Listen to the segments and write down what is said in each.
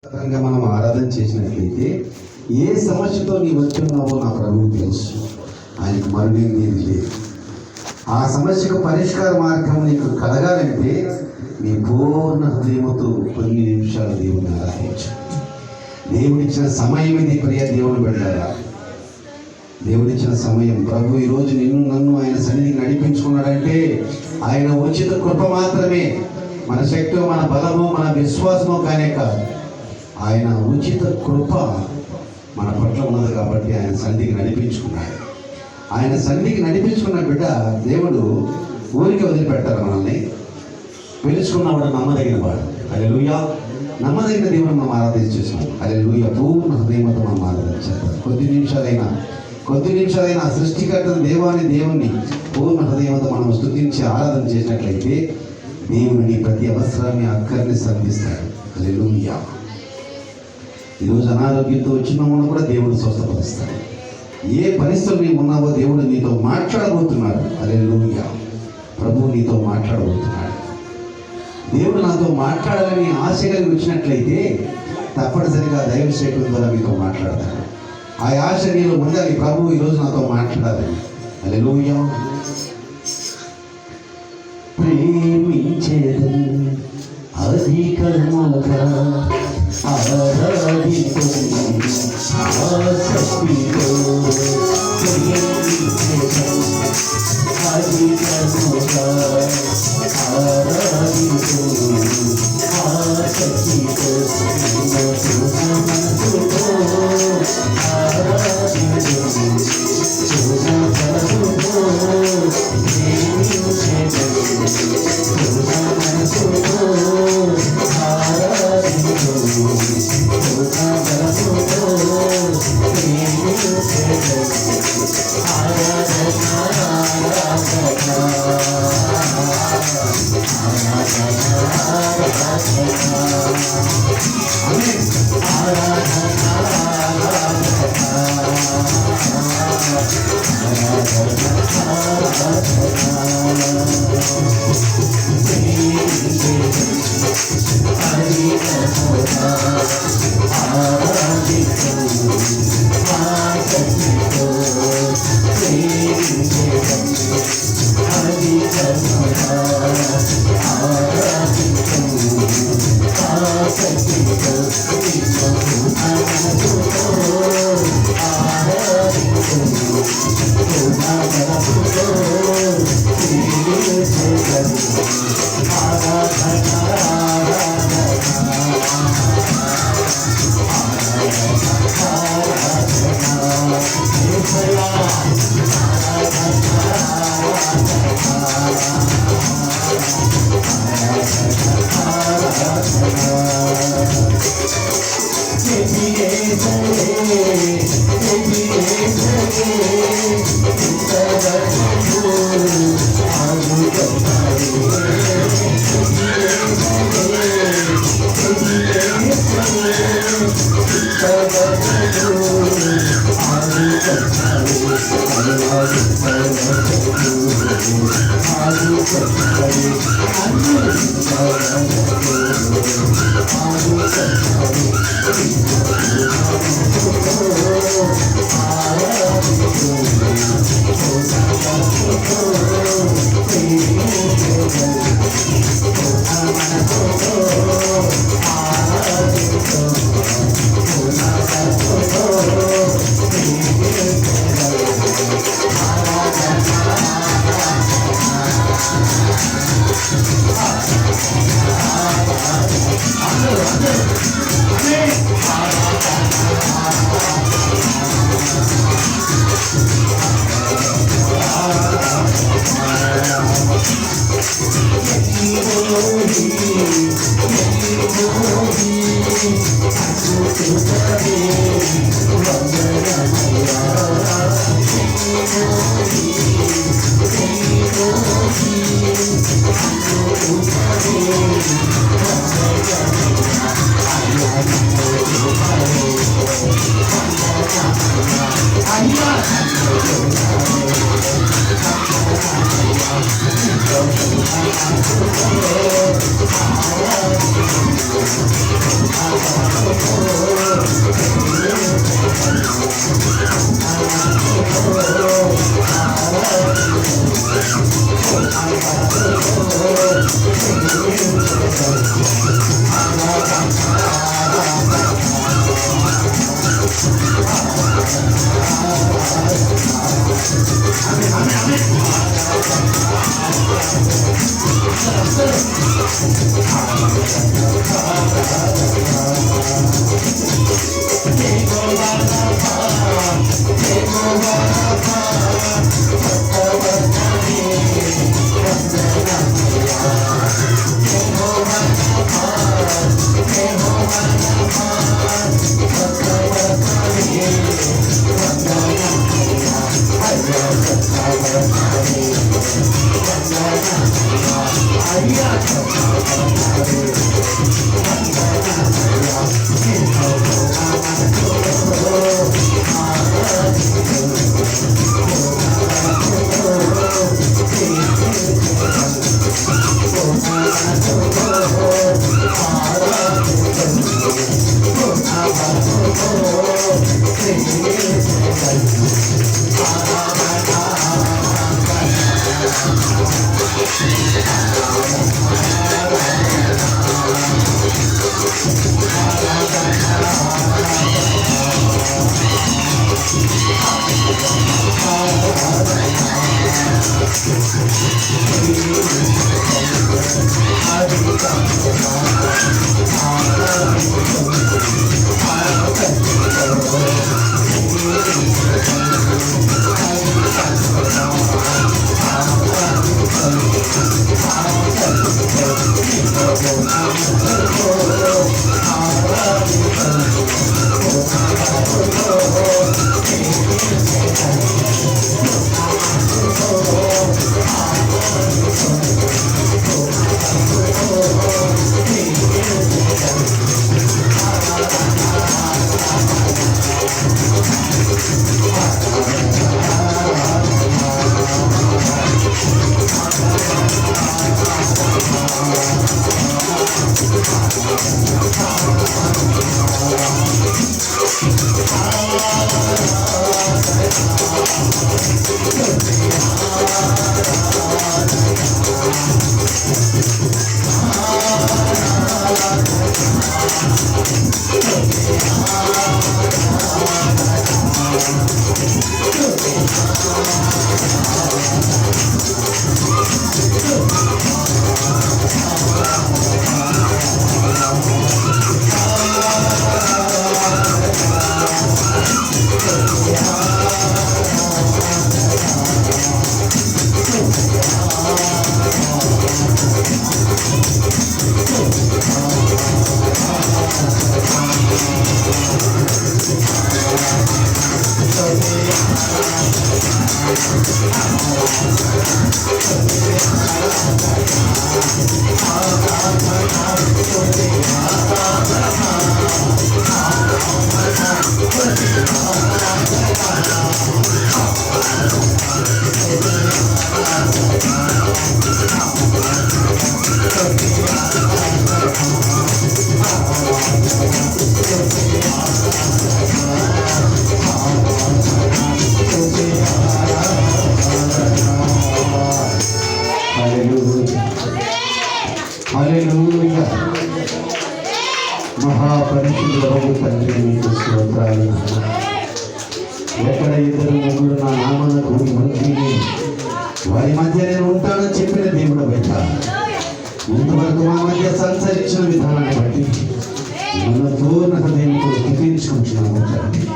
మనం ఆరాధన చేసినట్లయితే ఏ సమస్యతో నీ వచ్చున్నావో నా ప్రభువు తెలుసు. ఆయనకు మరుగైంది లేదు. ఆ సమస్యకు పరిష్కార మార్గం నీకు కలగాలంటే నీ పూర్ణ హృదయముతో కొన్ని నిమిషాలు దేవుని ఆరాధించు. దేవుడిచ్చిన సమయం ఇది ప్రియ దేవుని బిడ్డలారా. దేవుడిచ్చిన సమయం. ప్రభు ఈరోజు నిన్ను నన్ను ఆయన సన్నిధికి నడిపించుకున్నాడంటే ఆయన ఉచిత కృప మాత్రమే. మన శక్తి, మన బలము, మన విశ్వాసము కానే కాదు. ఆయన ఉచిత కృప మన పట్ల ఉన్నది కాబట్టి ఆయన సన్నిధికి నడిపించుకున్నాడు. ఆయన సన్నిధికి నడిపించుకున్న బిడ్డ దేవుడు ఊరికి వదిలిపెట్టారు. మనల్ని పిలుచుకున్నవాడు నమ్మదగిన వాడు. హల్లెలూయా. నమ్మదగిన దేవుడు మనం ఆరాధించేసాం. హల్లెలూయా. పూర్ణ హృదయంతో మనం ఆరాధించాలి. కొద్ది నిమిషాలైనా సృష్టికర్త దేవుని పూర్ణ హృదయంతో మనం స్తుతించి ఆరాధన చేసినట్లయితే దేవుని ప్రతి అవసరాన్ని అక్కర్ని సంధిస్తాడు. హల్లెలూయా. ఈరోజు అనారోగ్యంతో వచ్చిన వాళ్ళను కూడా దేవుడు స్వస్థపరుస్తాడు. ఏ పరిస్థితులు నీవు ఉన్నావో దేవుడు నీతో మాట్లాడబోతున్నాడు. హల్లెలూయా. ప్రభువు నీతో మాట్లాడబోతున్నాడు. దేవుడు నాతో మాట్లాడాలని ఆశ కలిగి వచ్చినట్లయితే తప్పనిసరిగా దైవ సేవకుల ద్వారా మీతో మాట్లాడతాడు. ఆ ఆశ నీలో ఉండాలి. ప్రభువు ఈరోజు నాతో మాట్లాడాలని. హల్లెలూయా. ప్రేమించేదని అధికముగా ఆరాధించు ఆసక్తితో అధికముగా ఆరాధించు ఆసక్తితో హల్లెలూయా. మహాపరిశుద్ధుడవు తండ్రి, మీకు స్తోత్రాలు. ఎక్కడ ఇద్దరు ముగ్గురు నా నామమున కూడి ఉంటేనే వారి మధ్య నేను ఉంటానని చెప్పిన దేవుడు బయట ఇంతవరకు మా మధ్య సంచరించిన విధానాన్ని బట్టి మన పూర్ణ హృదయంతో స్థితించుకుంటున్నాము తండ్రి.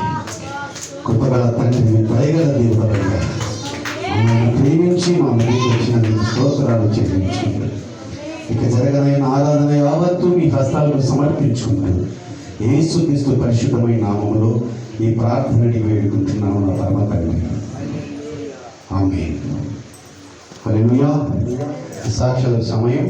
కృపగల తండ్రి, మీ దయగల దేవుడు బయట మమ్మల్ని ప్రేమించి మా ముందుకు వచ్చినందుకు స్తోత్రాలు చెల్లించుకుంటారు. ఇక జరగనైన ఆరాధన యావత్తు మీ హస్తాలకు సమర్పించుకుంటాను. యేసుక్రీస్తు పరిశుద్ధమైన నామములో ఈ ప్రార్థనని వేడుకుంటున్నాము నా పరమ తండ్రి. ఆమేన్. హల్లెలూయా. సాక్షాల సమయం